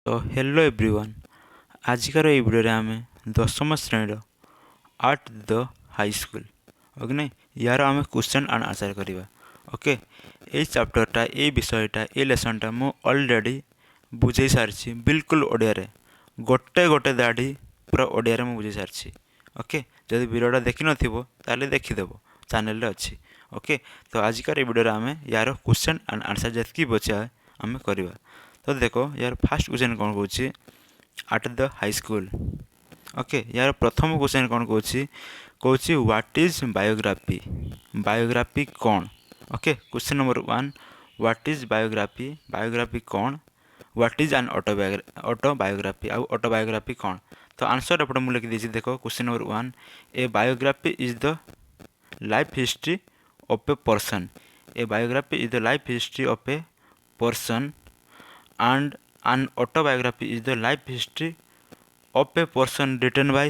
तो hello everyone. आजिकार ये video आम दशम श्रेणी art the high school okay नहीं यार आम क्वेश्चन एंड आंसर करवा। ओके ये चैप्टरटा ये विषयटा ये लेसनटा मु ऑलरेडी बुझे सारी बिल्कुल ओडिया रे गोटे गोटे दाढ़ी पूरा ओडिया रे मु बुझे सारी। ओके जदि वीडियोटा देखि नथिबो ताले देखिदेव चैनल रे अच्छी। ओके तो आजिकार ये वीडियो आम यार क्वेश्चन एंड आंसर जतकी बचा आम करवा। तो देखो यार फास्ट क्वेश्चन कौन कौन at the high school. Okay यार प्रथम क्वेश्चन कौन कौन व्हाट इज बायोग्राफी। बायोग्राफी कौन। Okay question number 1 what is biography. Biography कौन। व्हाट इज एन ऑटोबायोग्राफी आउ ऑटोबायोग्राफी कौन। तो आंसर एपटे मुझे लिखी देती देखो question number 1 A biography is the life history of a person. A biography is the life history of a person and an autobiography is the life history of a person written by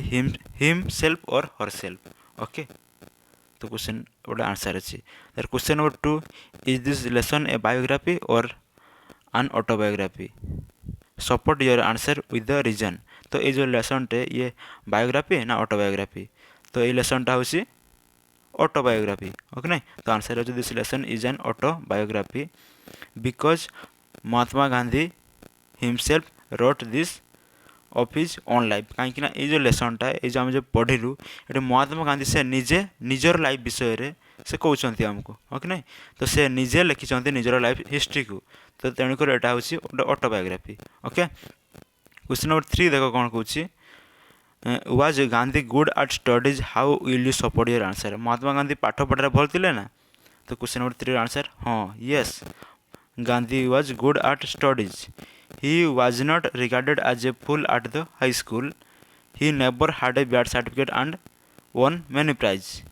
himself or herself. Okay तो question गोटे answer अच्छी। Question number 2 is this lesson a biography और an autobiography। Support your answer with the reason. तो ये जो lesson टे ये biography ना ऑटोबायोग्राफी। तो ये लेसन टा हूँ ऑटोबायोग्राफी। ओके नहीं तो आंसर हो this lesson is an autobiography because Mahatma Gandhi himself wrote this of his own life. कहीं ये जो लेसनटा ये जो आम जो पढ़िलु ये महात्मा गांधी से निजे निजर लाइफ विषय रे से कहते आमको। ओके नहीं तो से निजे लिखिं निजर लाइफ हिस्ट्री को। तो तेणुक यहाँ हूँ गोटे ऑटोबायोग्राफी। ओके क्वेश्चन नंबर 3 देख कौन कौन was Gandhi good at studies how will you support your answer. Mahatma Gandhi पाठ पढ़ार भल थे ना। तो क्वेश्चन नंबर 3 आंसर हाँ yes Gandhi was good at studies. He was not regarded as a fool at the high school. He never had a bad certificate and won many prizes.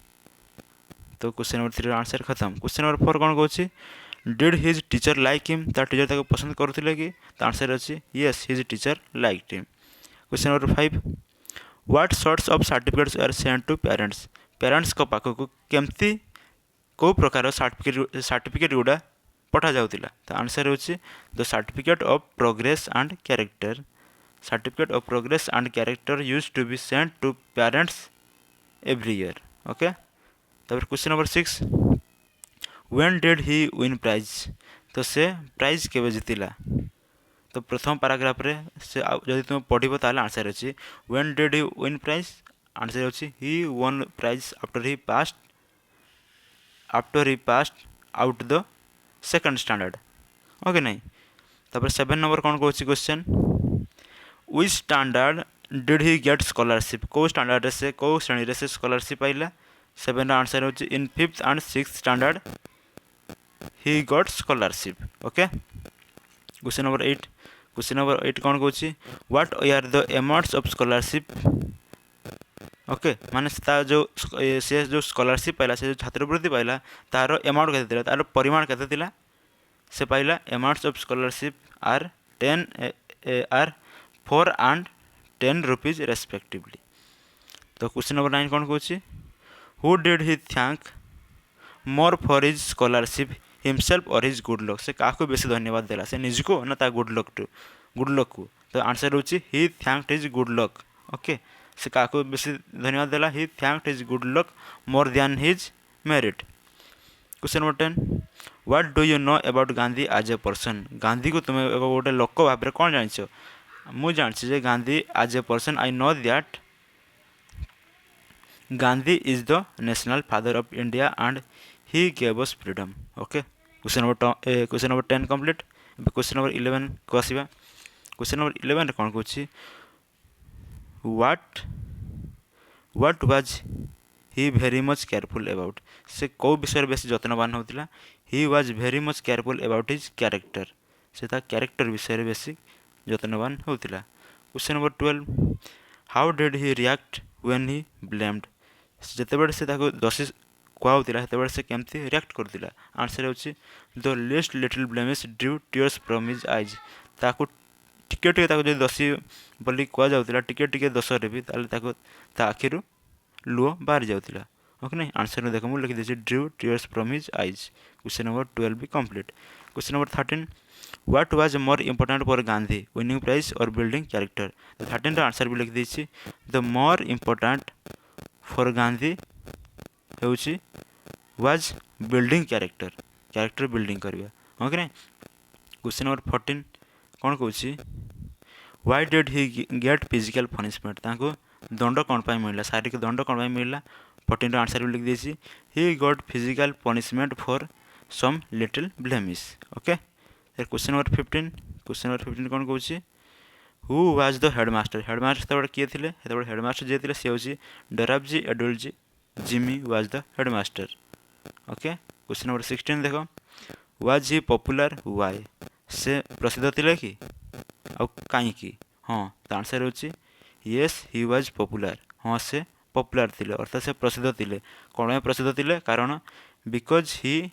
तो question number 3 answer खत्म। Question number 4 कौन कौन did his teacher like him. तार teacher ताको पसंद करुले कि। तो आंसर अच्छी yes his teacher like him. Question number 5 what sorts of certificates are sent to parents. Parents को पाखक केमती को प्रकार सर्टिफिकेट गुड़ा पठा जाउतिला। तो आंसर होची the certificate of progress and character. Certificate of progress and character use to be sent to parents every year. Okay तब question number 6 when did he win prize. तो से प्राइज केवे जीतिला। तो प्रथम पैराग्राफ रे से जदि तुम पढ़िबो ताले आंसर अछि when did he win prize. Answer अछि he won prize after he passed out the second standard. Okay नहीं तब 7 नंबर कौन कौन question which standard did he get scholarship. कौ स्टैंडर्ड से कौ श्रेणी से स्कॉलरशिप पाइला। 7 आंसर होची in 5th and 6th standard he got scholarship. Okay question number 8 कौन कौन what are the amounts of scholarship. Okay माने से जो स्कॉलरशिप पाइला से जो छात्रवृत्ति पाइला तार अमाउंट केते तार परिमाण केते से पाइला amounts of scholarship are 4 and 10 rupees respectively. तो क्वेश्चन नंबर 9 कौन कौन who did he thank more for his scholarship himself और हिज गुड लक। से क्या बेसी धन्यवाद देला से निजको ना ता गुड लक को। तो आंसर होची he thanked his good luck. Okay से क्या बेसी धन्यवाद देला he thanked his good luck more than his merit. Question number 10 what do you know about Gandhi as a person. Gandhi को तुम गोटे लोक भाव में कौन जान मुझे जानसी Gandhi as a person I know that Gandhi is the national father of India and he gave us freedom. Okay question number 10 complete. Question number 11 को आसवा। क्वेश्चन नंबर 11 कौन कौन what was he very much careful about. से कौ विषय बेस जत्नवान होता। He was very much careful about his character. से कैरेक्टर विषय बेसी जत्नवान होता। Question number 12 how did he react when he blamed. जितेबाला से दोषी कहला से केमती रिएक्ट करता। आंसर होची the least little blemish due tears from his eyes. ताकू टिके टिके दोषी बोली कहुला टिके टिके दोष रे भी आखिर लुह बाहरी जाऊला। ओके नहीं आंसर देख मुझे लिखी due tears from his eyes. Question number 12 भी complete. Question number 13 what was more important for Gandhi, winning prize और बिल्डिंग कैरेक्टर। तो 13 आंसर भी लिख देछि। The more important for Gandhi होउछि वाज बिल्डिंग कैरेक्टर बिल्डिंग करबा। हो कि नहीं। क्वेश्चन नंबर 14 कौन कहूँ, why did he get physical punishment, ताको दंड कौन पाई मिलला, शारीरिक दंड कौन पाई मिलला। 14 आंसर भी लिख देछि। He got physical punishment for some little blemish. Okay. Question number 15 कौन कहूँ, who was the headmaster, headmaster किए थे, हेडमास्टर जी थे सी हूँ Dorabji Edulji, Gimi was the headmaster. Okay. Question number 16 देख, वाज ही पॉपुलर वाई, से प्रसिद्ध थे कि आउ कहीं। हाँ, तो आंसर होची येस ही वाज पॉपुलर। हाँ, से पॉपुलर थिले अर्थात से प्रसिद्ध थिले। कौन में प्रसिद्ध थिले, कारण because he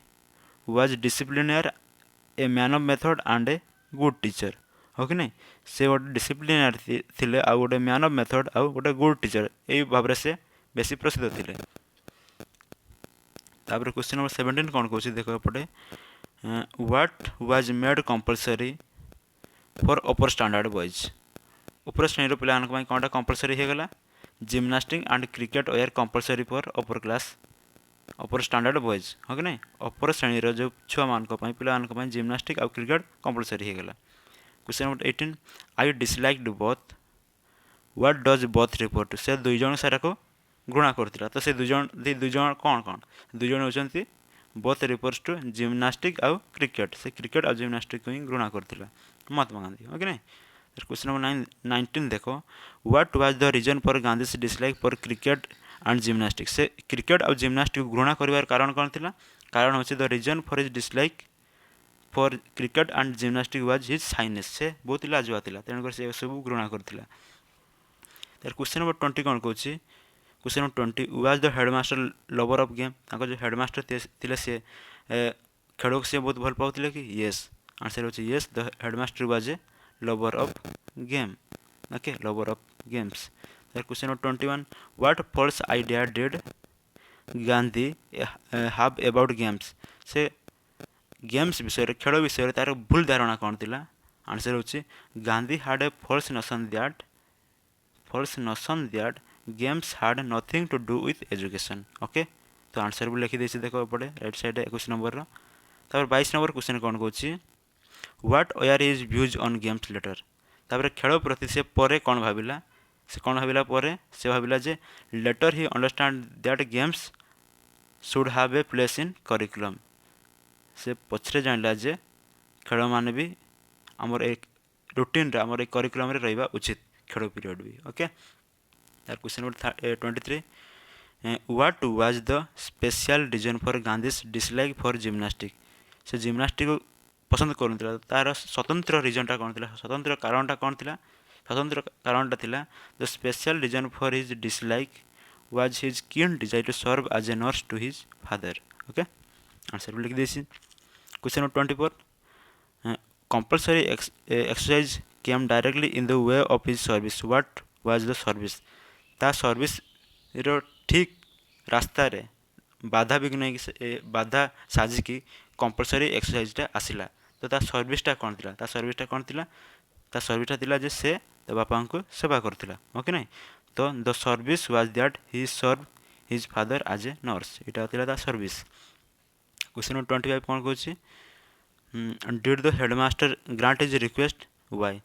was disciplinarian, a man of method and a good teacher. हो कि नहीं। से गोटे डिसिप्लिनर थिले, आउ गोटे मैन ऑफ मेथड, आउ गोटे गुड टीचर, यही भाव से बेसी प्रसिद्ध थिले। तापर क्वेश्चन नंबर 17 कौन कहूँ देख एपटे, what was made compulsory for upper standard boys, उपर श्रेणी पिला कौनटा कंपलसरी हो गला, gymnastic and cricket were compulsory for upper standard boys. हो कि नहीं। अपर श्रेणी जो छुआ मान पिला जिम्नास्टिक आउ क्रिकेट कंपलसरी हो गला। Question number 18, I disliked both, what does both refer to, से दुई जन सारा को घृणा करथिला। तो से दुई जन कौन दुई जन होचंती बोथ रिफर्स टू जिम्नास्टिक आउ क्रिकेट, से क्रिकेट आउ जिम्नास्टिक को ही घृणा करथिला महात्मा गांधी। हो कि नहीं। क्वेश्चन नंबर 19 देखो, what was the reason for Gandhi's dislike for cricket and gymnastic, से क्रिकेट और जिम्नास्टिक घृणा कर कारण कौन थिला, कारण होछि the reason for his dislike for cricket and gymnastic was his shyness, से बहुत लाजुआ थिला, तेणुकर से सब घृणा करथिला। क्वेश्चन नंबर 20 कौन कहूँ, question number 20, was the headmaster lover of game, जो हेडमास्टर थे सी खेल को सी बहुत भल पाते कि येस, आंसर हो yes the headmaster was a lover of game. Okay, lover of games. Question number 21, what false idea did Gandhi have about games, से गेम्स विषय खेल विषय तार भूल धारणा कौन थिला, आंसर हो Gandhi had a false notion that games had nothing to do with education. Okay, तो आंसर भी लिखी देछि देखो एपटे राइट साइड 21 नंबर रो। तापर 22 नंबर क्वेश्चन कौन कहूँ, what were is views on games later, तापर खेल प्रति से परे कौन भाविला, से कौन भाविला परे, से भाविला जे later he understand that games should have a place in curriculum, से पछरे जानला जे खेल माने भी आमर एक रूटीन रे आमर एक करिकुलम रे रहिबा उचित, खेल पीरियड भी। ओके। तार question number 23, what was the special reason for Gandhi's dislike for gymnastic, से जिम्नास्टिक को पसंद करूला, तार स्वतंत्र रीजनटा कौन थिला, स्वतंत्र कारणटा कौन थिला, स्वतंत्र कारणटा थिला the special reason for his dislike was his keen desire to serve as a nurse to his father. Okay, answer भी लिख देछि। Question number 24, compulsory exercise came directly in the way of his service, what was the service, ता service रो ठीक रास्ता रे बाधा विघ्न बाधा साजिकी कंपलसरी एक्सरसाइजटा आसिला। तो ता सर्विसटा कौन थिला, ता सर्विसटा कौन थिला, ता सर्विसटा थिला जे से बापा को सेवा करथिला। ओके नहीं। तो the service was that he serve his father as a nurse, इटा थिला ता सर्विस। क्वेश्चन नंबर 25 कौन कहूँ, did the headmaster grant his request वाई,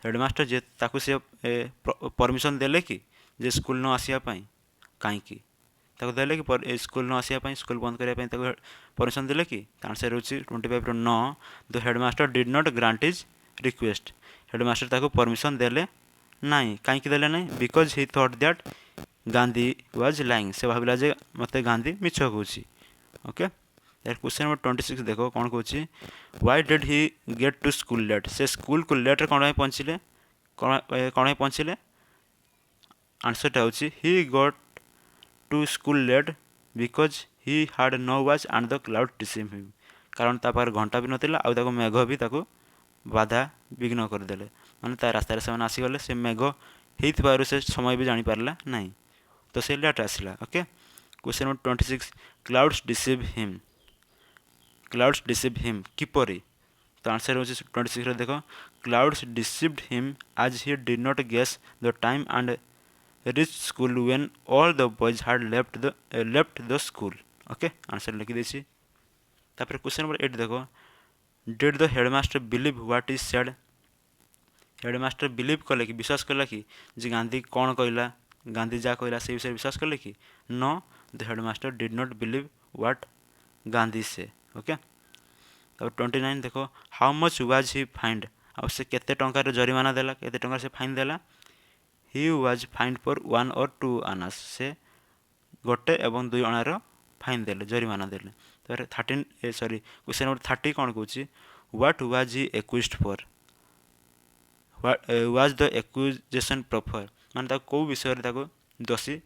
हेडमास्टर जे ताकू से परमिशन देले कि जे स्कूल न आसिया पाई, कहीं ताको देले कि स्कूल न आसिया पाई, स्कूल बंद करिया पाई ताको परमिशन देले कि, आंसर होछि 25 रो no, the headmaster did not grant his request, headmaster ताको परमिशन देले नहीं, कहीं देले नहीं, because he thought that Gandhi was lying, से भाविला जे मते गांधी मिछ कहूछि। ओके। क्वेश्चन नंबर 26 देखो कौन कहूँ, why did he get to school late, से स्कूल को लेट रे कौन पहुँचले, कौन पहुँचले, आंसरटा होछि he got to school late because he had no watch and the cloud deceive him, कारण ता पाखरे घंटा भी नथिला आउ ताको मेघ भी ताको बाधा विघ्न करदेले, माने ता रास्तार से आसीगले, से मेघ होइथिबारु से समय भी जानी पारला नहीं, तो से लेट आसिला। Okay. Question number 26, clouds deceive him, clouds deceive him किपरि, तो आंसर हो 26 देख clouds deceived him as he did not guess the time and reach school when all the boys had left the school. Okay answer लिखी देछि। तापर question number 8 देखो did the headmaster believe what is said. Headmaster believe कले कि विश्वास कला कि जे गांधी कौन कहला गांधी जहाँ कहला से विषय विश्वास कले कि no the headmaster did not believe what Gandhi said. Okay तब 29 देखो how much was he fined आ से केते टंकार जरिमाना देला केते टंकार से फाइन देला ही वाज फाइंड फॉर 1 और 2 आनास से गोटे एवं 2 अणार फाइन देले जरिमाना देले। तापर 13 सॉरी क्वेश्चन नंबर 30 कौन कहूँ what was he accused for was the accusation proper माने कौ विषय दोषी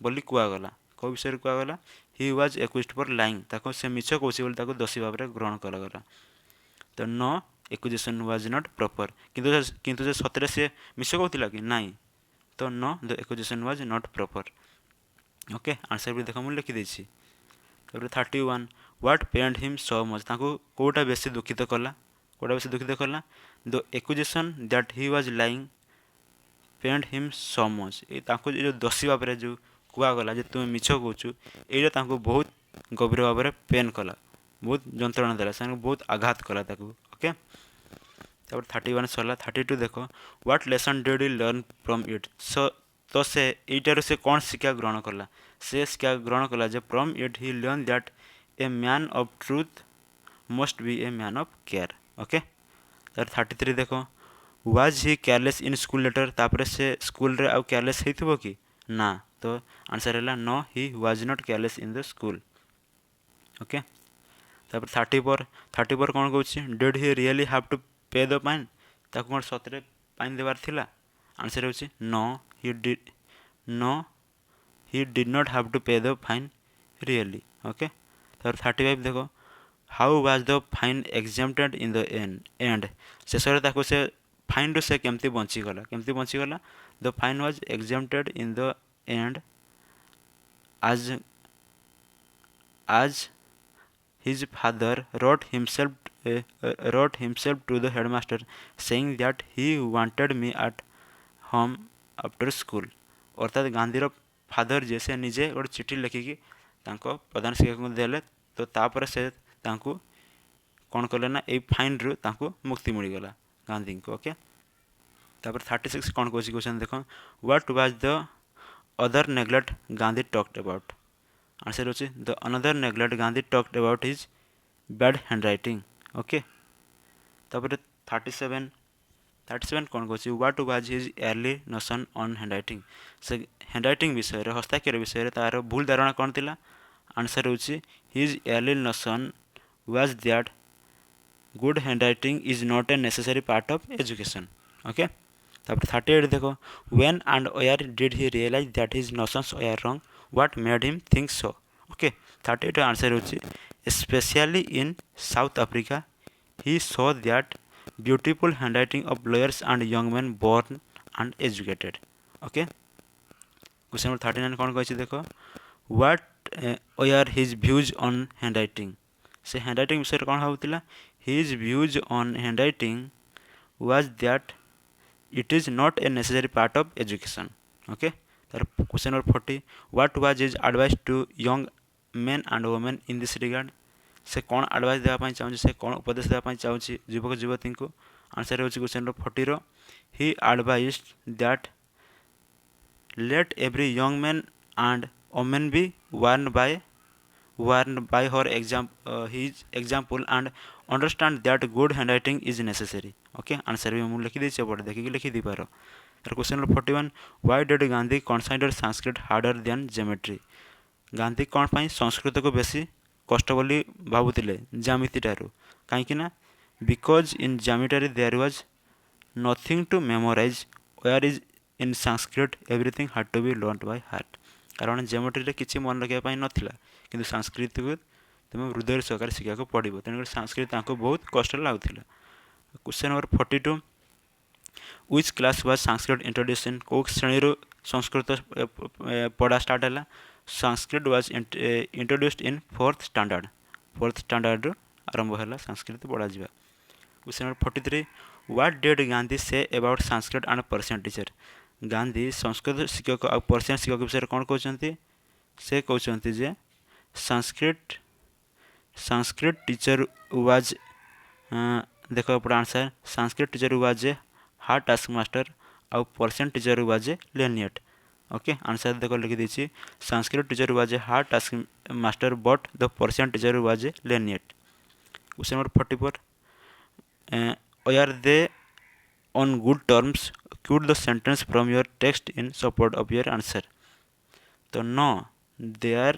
बोली कहगला कौ विषय कहगला he was accused for lying से मिछ कौन दोषी भाव में ग्रहण करागला। तो no accusation was not proper किंतु सतरे सी मिछ कहला कि नाई तो no the accusation was not proper. Okay answer भी देख मुझे लिखिदे। 31 what pained him so much कौटा बेसी दुखित कला the accusation that he was lying pained him so much जो दोषी भाव में जो कहगला जे तुम मिछ कहूँ ये बहुत गभीर भाव में पेन कला बहुत जंत्रणा देला से बहुत आघात कला। ओके तब 31 सरला 32 देख what lesson did you learn from it so तो से यीटार से कौन शिक्षा ग्रहण कला से शिक्षा ग्रहण कला जे from it he learn that a man of truth must be a man of care. Okay तर 33 देख was he careless in school later तापर से स्कूल रे आउ केयरलेस होइथिबो कि ना तो आंसर है no he was not careless in the school. Okay तापर 34 कौन कहूँ did he really have to pay the fine कौन सतरे फाइन देवार थिला आंसर होची no he did not have to pay the fine really. Okay तापर 35 देखो how was the fine exempted in the end शेष से फाइन रू से केमती बंचीगला the fine was exempted in the end आज his father wrote himself to the headmaster saying that he wanted me at home after school। अर्थात Gandhi father जैसे निजे गोटे चिठी लिखिकी प्रधान शिक्षक देले तो तापर से कौन कले ना ये फाइन रु मुक्ति मिलगला गांधी को। ओके तापर 36 कौन कौन क्वेश्चन देख what was the other neglect Gandhi talked about answer होची the another neglect Gandhi talked about his bad handwriting. Okay तापर 37 कौन कहूँ what was his early notion on handwriting से हैंडराइटिंग विषय हस्ताक्षर विषय तार भूल धारणा कौन थिला आंसर होची his early notion was that good handwriting is not a necessary part of education. Okay तापर 38 देखो when and where did he realise that his notions were wrong what made him think so. Okay 38 answer होची specially in South Africa he saw that beautiful handwriting of lawyers and young man born and educated. Okay question number 39 कौन कही देखो what were his views on handwriting से handwriting विषय कौन होता his views on handwriting was that it is not a necessary part of education. Okay तार question number 40 what was his advice to young men and women in this regard से कौन advice देवाई चाहूँ से कौन उपदेश देवाई चाहूँ युवक युवती को आंसर हो question number 40 he advise that let every young man and women be warned by her his example and understand that good handwriting is necessary। Okay answer भी मुझे लिखी देछि पढ़ देखिए लिखी दी पारो। Question number 41 why did Gandhi consider Sanskrit harder than geometry Gandhi कौन पाई संस्कृत को बेसी कष्ट बोली भावुतिले ज्यामिति ठारू कहीं because in geometry there was nothing to memorise whereas in Sanskrit everything had to be learned by heart कारण ज्योमेट्री किसी मन रखा नाला कि संस्कृत को तुम हृदय सहकार शिखा पड़ो तेणुक संस्कृत बहुत कष्ट लगुला। Question number 42 which class was Sanskrit introduce in कौ श्रेणी संस्कृत पढ़ा स्टार्ट है Sanskrit was introduced in 4th standard आरंभ है संस्कृत पढ़ा जा। Question number 43 what did Gandhi say about Sanskrit and Persian teacher Gandhi Sanskrit शिक्षक और पर्शियन शिक्षक विषय कौन कहते से कहते जे संस्कृत संस्कृत टीचर वाज देख एपटे answer Sanskrit teacher was a hard task master आउ Persian teacher was a lenient okay answer देख लिखी देछि Sanskrit teacher was a hard task master but the Persian teacher was a lenient question number 44 are they on good terms quote the sentence from your text in support of your answer तो no there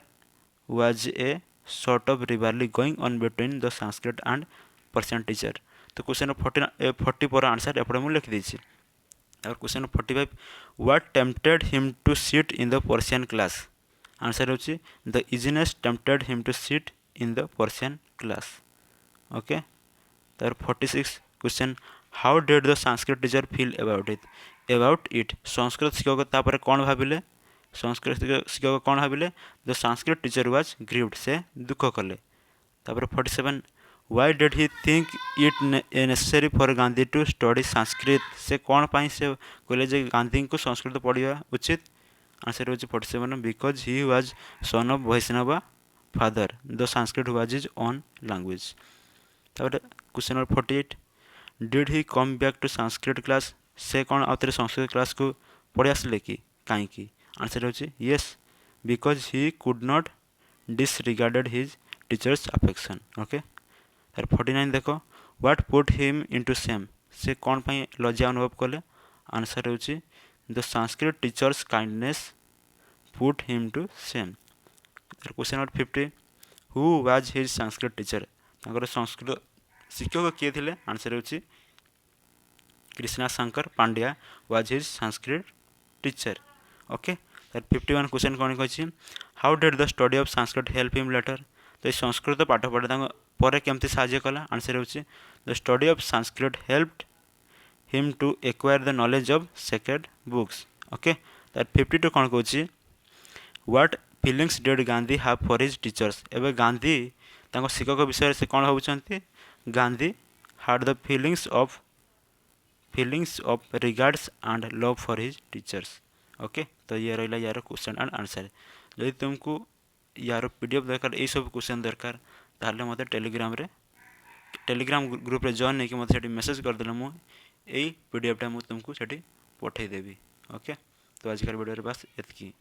was a sort of rivalry going on between the Sanskrit and Persian teacher तो question 44 answer एपटे मुझे लिखी देछि और question 45 what tempted him to sit in the Persian class answer होछि the easiness tempted him to sit in the Persian class okay तर 46 question how did the Sanskrit teacher feel about it Sanskrit शिक्षक तापर कौन भाविले संस्कृत शिक्षक कौन भाविले the Sanskrit teacher was grieved से दुख कले तापर 47 why did he think it necessary for Gandhi to study Sanskrit से कौन पाई से कहले जे गांधी को संस्कृत पढ़ा उचित आंसर होछि 47 because he was son of Vaishnav father the Sanskrit was his own language तापर question number 48 did he come back to Sanskrit class से कौन आउे संस्कृत क्लास को पढ़ी आसिले कि कहीं आंसर होछि yes because he could not disregarded his teachers affection okay तार 49 देख what put him into shame से कौन पाई लज्जा अनुभव कले आंसर होछि the Sanskrit teachers kindness put him to shame question number 50 who was his Sanskrit teacher Sanskrit शिक्षक किए थे आंसर होछि Krishna Shankar Pandya was his Sanskrit teacher okay तार 51 क्वेश्चन कौन कही how did the study of Sanskrit help him letter तो संस्कृत पाठ पढ़ा पर केमती साहाय्य कला आंसर होछि the study of Sanskrit helped him to acquire the knowledge of sacred books okay तार 52 कौन कहछि what feelings did Gandhi have for his teachers एवं गांधी शिक्षक विषय से कौन भावुं Gandhi had the feelings of regards and love for his teachers okay तो ये रहा यार क्वेश्चन एंड आंसर जदि तुमको यार पीडीएफ दरकार यही सब क्वेश्चन दरकार ताहले मते टेलीग्राम ग्रुप रे जॉइन नहीं कि मते मेसेज कर देले मु एई पीडीएफ टा मु तुमको सेठी पठै देबी ओके तो आज वीडियो बस एतकी।